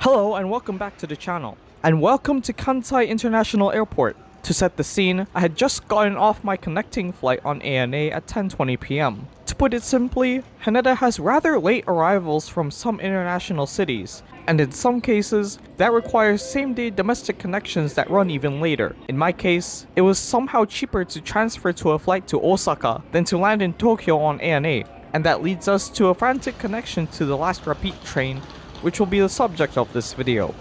Hello and welcome back to the channel. And welcome to Kansai International Airport. To set the scene, I had just gotten off my connecting flight on ANA at 10:20 p.m. To put it simply, Haneda has rather late arrivals from some international cities, and in some cases, that requires same-day domestic connections that run even later. In my case, it was somehow cheaper to transfer to a flight to Osaka than to land in Tokyo on ANA, and that leads us to a frantic connection to the last Rapi train, which will be the subject of this video.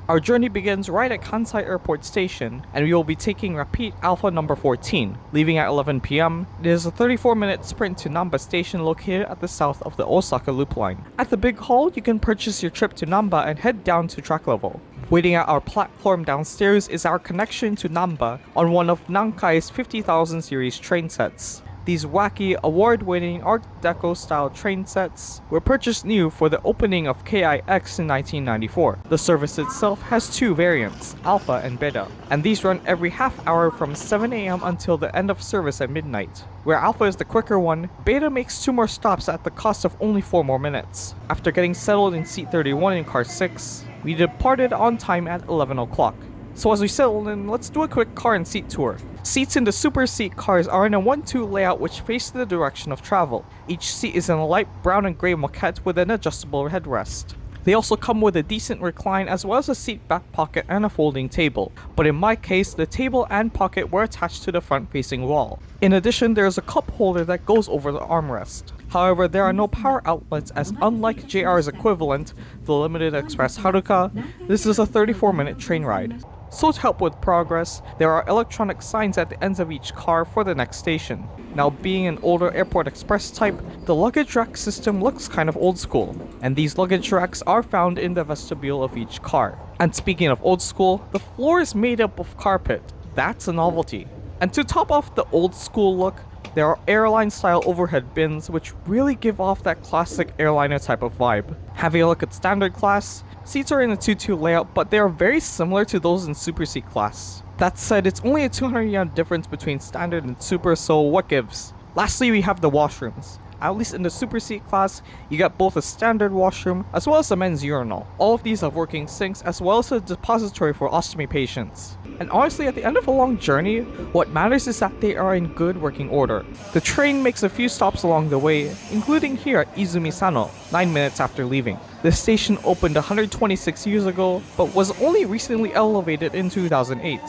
Our journey begins right at Kansai Airport Station, and we will be taking Rapi Alpha number 14, leaving at 11 p.m. It is a 34-minute sprint to Namba Station located at the south of the Osaka Loop Line. At the big hall, you can purchase your trip to Namba and head down to track level. Waiting at our platform downstairs is our connection to Namba on one of Nankai's 50,000 series train sets. These wacky, award-winning art-deco style train sets were purchased new for the opening of KIX in 1994. The service itself has two variants, Alpha and Beta, and these run every half hour from 7 a.m. until the end of service at midnight. Where Alpha is the quicker one, Beta makes 2 more stops at the cost of only 4 more minutes. After getting settled in seat 31 in car 6, we departed on time at 11 o'clock. So as we settle in, let's do a quick car and seat tour. Seats in the super seat cars are in a 1-2 layout which face the direction of travel. Each seat is in a light brown and grey moquette with an adjustable headrest. They also come with a decent recline as well as a seat back pocket and a folding table, but in my case, the table and pocket were attached to the front-facing wall. In addition, there is a cup holder that goes over the armrest. However, there are no power outlets as unlike JR's equivalent, the Limited Express HARUKA, this is a 34-minute train ride. So to help with progress, there are electronic signs at the ends of each car for the next station. Now being an older Airport Express type, the luggage rack system looks kind of old school, and these luggage racks are found in the vestibule of each car. And speaking of old school, the floor is made up of carpet. That's a novelty. And to top off the old school look, there are airline style overhead bins which really give off that classic airliner type of vibe. Having a look at standard class, seats are in a 2-2 layout, but they are very similar to those in Super Seat class. That said, it's only a 200 yen difference between standard and super, so what gives? Lastly, we have the washrooms. At least in the Super Seat class, you get both a standard washroom as well as a men's urinal. All of these have working sinks as well as a depository for ostomy patients. And honestly, at the end of a long journey, what matters is that they are in good working order. The train makes a few stops along the way, including here at Izumi-Sano, 9 minutes after leaving. This station opened 126 years ago, but was only recently elevated in 2008.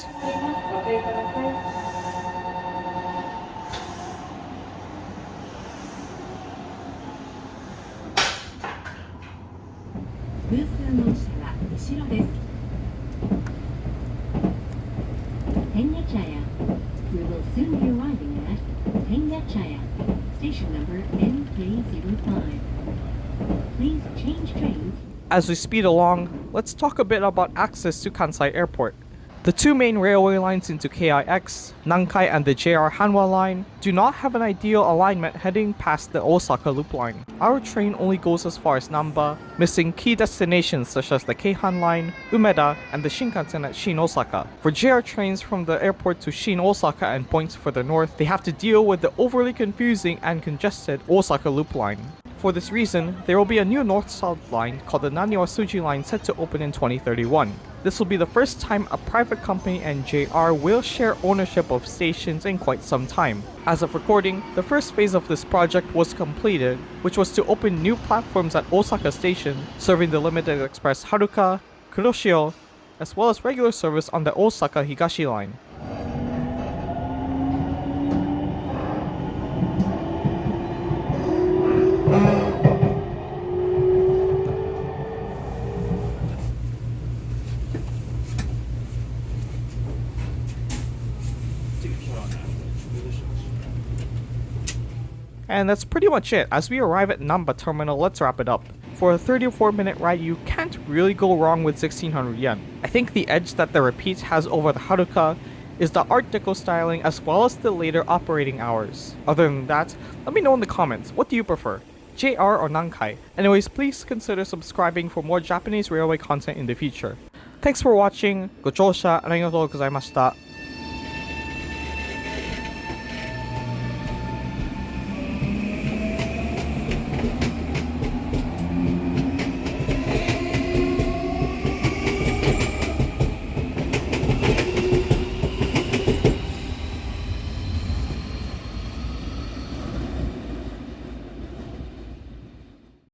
We will soon be arriving at Haneda, station number NK05. Please change trains. As we speed along, let's talk a bit about access to Kansai Airport. The 2 main railway lines into KIX, Nankai and the JR Hanwha line, do not have an ideal alignment heading past the Osaka Loop Line. Our train only goes as far as Namba, missing key destinations such as the Keihan line, Umeda, and the Shinkansen at Shin Osaka. For JR trains from the airport to Shin Osaka and points further north, they have to deal with the overly confusing and congested Osaka Loop Line. For this reason, there will be a new north-south line called the Naniwa-Suji line set to open in 2031. This will be the first time a private company and JR will share ownership of stations in quite some time. As of recording, the first phase of this project was completed, which was to open new platforms at Osaka Station, serving the Limited Express HARUKA, Kuroshio, as well as regular service on the Osaka Higashi line. And that's pretty much it. As we arrive at Namba Terminal, let's wrap it up. For a 34-minute ride, you can't really go wrong with 1600 yen. I think the edge that the Repeat has over the HARUKA is the art deco styling as well as the later operating hours. Other than that, let me know in the comments, what do you prefer? JR or Nankai? Anyways, please consider subscribing for more Japanese railway content in the future. Thanks for watching. Gochosha, arigatou gozaimashita.